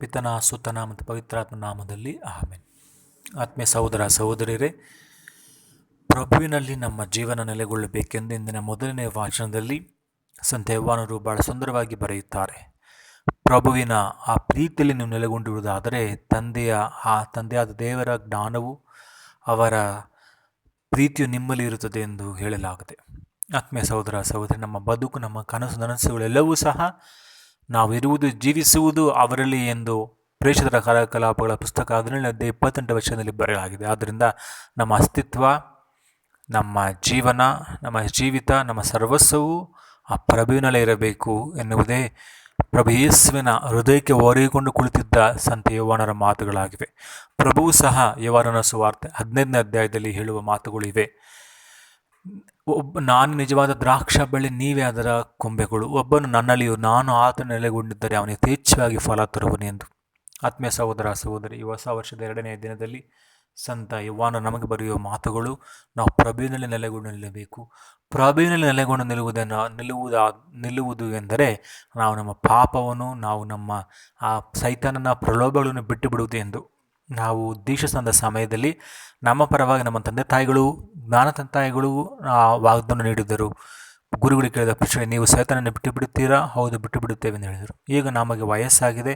ಪಿತನ ಸುತನ ಮತ್ತು ಪವಿತ್ರಾತ್ಮ ನಾಮದಲ್ಲಿ ಆಮೆನ್. ಆತ್ಮೀಯ ಸಹೋದರ ಸಹೋದರಿಯರೇ, ಪ್ರಭುವಿನಲ್ಲಿ ನಮ್ಮ ಜೀವನ ನೆಲೆಗೊಳ್ಳಬೇಕೆಂದು ಇಂದಿನ ಮೊದಲನೇ ವಾಚನದಲ್ಲಿ ಸಂತ ಯೋಹಾನರು ಬಹಳ ಸುಂದರವಾಗಿ ಬರೆಯುತ್ತಾರೆ. ಪ್ರಭುವಿನ ಆ ಪ್ರೀತಿಯಲ್ಲಿ ನೀವು ನೆಲೆಗೊಂಡಿರುವುದಾದರೆ ತಂದೆಯಾದ ದೇವರ ಜ್ಞಾನವು, ಅವರ ಪ್ರೀತಿಯು ನಿಮ್ಮಲ್ಲಿ ಇರುತ್ತದೆ ಎಂದು ಹೇಳಲಾಗಿದೆ. ಆತ್ಮೀಯ ಸಹೋದರ ಸಹೋದರಿ, ನಮ್ಮ ಬದುಕು, ನಮ್ಮ ಕನಸು ನನಸುಗಳೆಲ್ಲವೂ ಸಹ ನಾವು ಇರುವುದು, ಜೀವಿಸುವುದು ಅವರಲ್ಲಿ ಎಂದು ಪ್ರೇಷಿತರ ಕಾರ್ಯಕಲಾಪಗಳ ಪುಸ್ತಕ 17:28 ಬರೆಯಲಾಗಿದೆ. ಆದ್ದರಿಂದ ನಮ್ಮ ಅಸ್ತಿತ್ವ, ನಮ್ಮ ಜೀವನ, ನಮ್ಮ ಜೀವಿತ, ನಮ್ಮ ಸರ್ವಸ್ವವು ಆ ಪ್ರಭುವಿನಲ್ಲೇ ಇರಬೇಕು ಎನ್ನುವುದೇ ಪ್ರಭು ಯೇಸುವಿನ ಹೃದಯಕ್ಕೆ ಒರೆಯಿಕೊಂಡು ಕುಳಿತಿದ್ದ ಸಂತ ಯೋಹಾನರ ಮಾತುಗಳಾಗಿವೆ. ಪ್ರಭುವು ಸಹ ಯೋಹಾನನ ಸುವಾರ್ತೆ 15ನೇ ಅಧ್ಯಾಯದಲ್ಲಿ ಹೇಳುವ ಮಾತುಗಳಿವೆ. ನಾನು ನಿಜವಾದ ದ್ರಾಕ್ಷ ಬಳ್ಳಿ, ನೀವೇ ಅದರ ಕೊಂಬೆಗಳು. ಒಬ್ಬನು ನನ್ನಲ್ಲಿಯೂ ನಾನು ಆತನ ನೆಲೆಗೊಂಡಿದ್ದರೆ ಅವನು ಯಥೇಚ್ಛವಾಗಿ ಫಲ ತರುವನು ಎಂದು. ಆತ್ಮೀಯ ಸಹೋದರ ಸಹೋದರಿ, ಈ ಹೊಸ ವರ್ಷದ 2ನೇ ದಿನದಲ್ಲಿ ಸಂತ ಯೋಹಾನ ನಮಗೆ ಬರೆಯುವ ಮಾತುಗಳು, ನಾವು ಪ್ರಭುವಿನಲ್ಲಿ ನೆಲೆಗೊಂಡು ನಿಲ್ಲಬೇಕು. ಪ್ರಭುವಿನಲ್ಲಿ ನೆಲೆಗೊಂಡು ನಿಲ್ಲುವುದು ಎಂದರೆ ನಾವು ನಮ್ಮ ಪಾಪವನ್ನು, ನಾವು ನಮ್ಮ ಆ ಸೈತಾನನ ಪ್ರಲೋಭಗಳನ್ನು ಬಿಟ್ಟು ಬಿಡುವುದು ಎಂದು. ನಾವು ದೀಕ್ಷಾಸ್ನಾನದ ಸಮಯದಲ್ಲಿ ನಮ್ಮ ಪರವಾಗಿ ನಮ್ಮ ತಂದೆ ತಾಯಿಗಳು, ಜ್ಞಾನ ತಂತಾಯಿಗಳು ವಾಗ್ದಾನ ನೀಡಿದ್ದರು. ಗುರುಗಳಿಗೆ ಕೇಳಿದ ಪ್ರಶ್ನೆ, ನೀವು ಸೈತಾನನ್ನು ಬಿಟ್ಟು ಬಿಡುತ್ತೀರಾ? ಹೌದು, ಬಿಟ್ಟು ಬಿಡುತ್ತೇವೆ ಎಂದು ಹೇಳಿದರು. ಈಗ ನಮಗೆ ವಯಸ್ಸಾಗಿದೆ,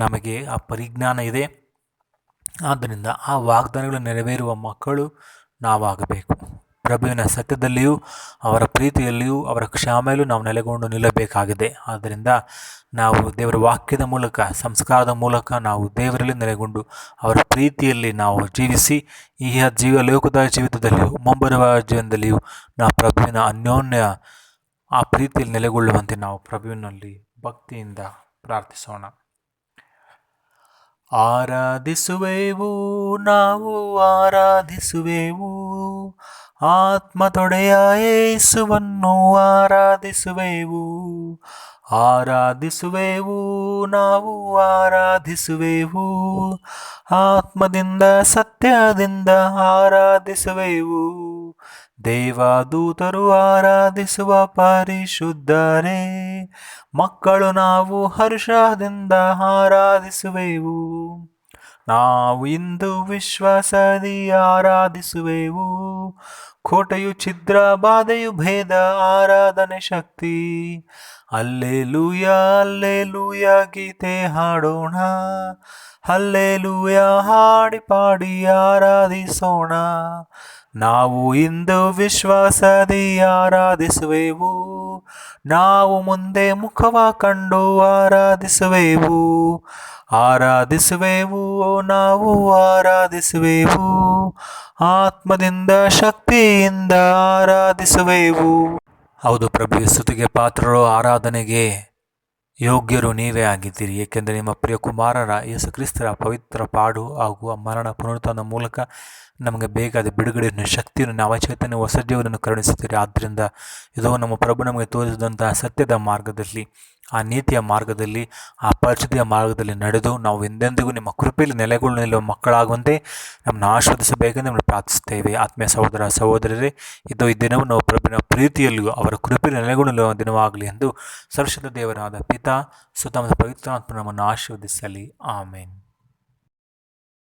ನಮಗೆ ಆ ಪರಿಜ್ಞಾನ ಇದೆ. ಆದ್ದರಿಂದ ಆ ವಾಗ್ದಾನಗಳು ನೆರವೇರುವ ಮಕ್ಕಳು ನಾವಾಗಬೇಕು. ಪ್ರಭುವಿನ ಸತ್ಯದಲ್ಲಿಯೂ ಅವರ ಪ್ರೀತಿಯಲ್ಲಿಯೂ ಅವರ ಕ್ಷಮೆಯಲ್ಲೂ ನಾವು ನೆಲೆಗೊಂಡು ನಿಲ್ಲಬೇಕಾಗಿದೆ. ಆದ್ದರಿಂದ ನಾವು ದೇವರ ವಾಕ್ಯದ ಮೂಲಕ, ಸಂಸ್ಕಾರದ ಮೂಲಕ ನಾವು ದೇವರಲ್ಲಿ ನೆಲೆಗೊಂಡು ಅವರ ಪ್ರೀತಿಯಲ್ಲಿ ನಾವು ಜೀವಿಸಿ, ಈ ಲೋಕದ ಜೀವಿತದಲ್ಲಿಯೂ ಮುಂಬರುವ ಜೀವನದಲ್ಲಿಯೂ ನಾವು ಪ್ರಭುವಿನ ಅನ್ಯೋನ್ಯ ಆ ಪ್ರೀತಿಯಲ್ಲಿ ನೆಲೆಗೊಳ್ಳುವಂತೆ ನಾವು ಪ್ರಭುವಿನಲ್ಲಿ ಭಕ್ತಿಯಿಂದ ಪ್ರಾರ್ಥಿಸೋಣ. ಆರಾಧಿಸುವೆವು, ನಾವು ಆರಾಧಿಸುವೆವು, ಆತ್ಮದೊಡೆಯ ಯೇಸುವನ್ನು ಆರಾಧಿಸುವೆವು. ಆರಾಧಿಸುವೆವು, ನಾವು ಆರಾಧಿಸುವೆವು, ಆತ್ಮದಿಂದ ಸತ್ಯದಿಂದ ಆರಾಧಿಸುವೆವು. ದೇವದೂತರು ಆರಾಧಿಸುವ ಪರಿಶುದ್ಧರೇ, ಮಕ್ಕಳು ನಾವು ಹರ್ಷದಿಂದ ಆರಾಧಿಸುವೆವು. ನಾವು ಇಂದು ವಿಶ್ವಾಸದಿ ಆರಾಧಿಸುವೆವು. ಕೋಟೆಯು ಛಿದ್ರ, ಬಾಧೆಯು ಭೇದ, ಆರಾಧನೆ ಶಕ್ತಿ. ಹಲ್ಲೆಲೂಯ ಹಲ್ಲೆಲೂಯ ಗೀತೆ ಹಾಡೋಣ, ಹಲ್ಲೆಲೂಯ ಹಾಡಿ ಪಾಡಿ ಆರಾಧಿಸೋಣ. ನಾವು ಇಂದು ವಿಶ್ವಾಸದಿ ಆರಾಧಿಸುವೆವು, ನಾವು ಮುಂದೆ ಮುಖವ ಕಂಡು ಆರಾಧಿಸುವೆವು. ಆರಾಧಿಸುವೆವು, ನಾವು ಆರಾಧಿಸುವೆವು, ಆತ್ಮದಿಂದ ಶಕ್ತಿಯಿಂದ ಆರಾಧಿಸುವೆವು. ಹೌದು ಪ್ರಭು, ಸ್ತುತಿಗೆ ಪಾತ್ರರು, ಆರಾಧನೆಗೆ ಯೋಗ್ಯರು ನೀವೇ ಆಗಿದ್ದೀರಿ. ಏಕೆಂದರೆ ನಿಮ್ಮ ಪ್ರಿಯ ಕುಮಾರರ ಯೇಸು ಕ್ರಿಸ್ತರ ಪವಿತ್ರ ಪಾಡು ಹಾಗೂ ಮರಣ ಪುನರುತ್ಥಾನದ ಮೂಲಕ ನಮಗೆ ಬೇಕಾದ ಬಿಡುಗಡೆಯನ್ನು, ಶಕ್ತಿಯನ್ನು, ನವಚೇತನ ಹೊಸ ಜೀವನವನ್ನು ಕರುಣಿಸುತ್ತೀರಿ. ಆದ್ದರಿಂದ ಇದು ನಮ್ಮ ಪ್ರಭು ನಮಗೆ ತೋರಿಸಿದಂತಹ ಸತ್ಯದ ಮಾರ್ಗದಲ್ಲಿ, ಆ ನೀತಿಯ ಮಾರ್ಗದಲ್ಲಿ, ಆ ಪರಿಶುದ್ಧಿಯ ಮಾರ್ಗದಲ್ಲಿ ನಡೆದು ನಾವು ಎಂದೆಂದಿಗೂ ನಿಮ್ಮ ಕೃಪೆಯಲ್ಲಿ ನೆಲೆಗೊಳ್ಳು ನಿಲ್ಲುವ ಮಕ್ಕಳಾಗುವಂತೆ ನಮ್ಮನ್ನು ಆಶೀರ್ವದಿಸಬೇಕೆಂದು ನಾವು ಪ್ರಾರ್ಥಿಸುತ್ತೇವೆ. ಆತ್ಮೀಯ ಸಹೋದರ ಸಹೋದರರೇ, ಇದು ಈ ದಿನವು ನಾವು ಪ್ರಭುವಿನ ಪ್ರೀತಿಯಲ್ಲಿಯೂ ಅವರ ಕೃಪೆಯಲ್ಲಿ ನೆಲೆಗೊಂಡು ನಿಲ್ಲುವ ದಿನವಾಗಲಿ ಎಂದು ಸರ್ವಶಕ್ತ ದೇವರಾದ ಪಿತಾ, ಸುತ್ತ ಮತ್ತು ಪವಿತ್ರಾತ್ಮ ನಮ್ಮನ್ನು ಆಶೀರ್ವದಿಸಲಿ. ಆಮೇನ್.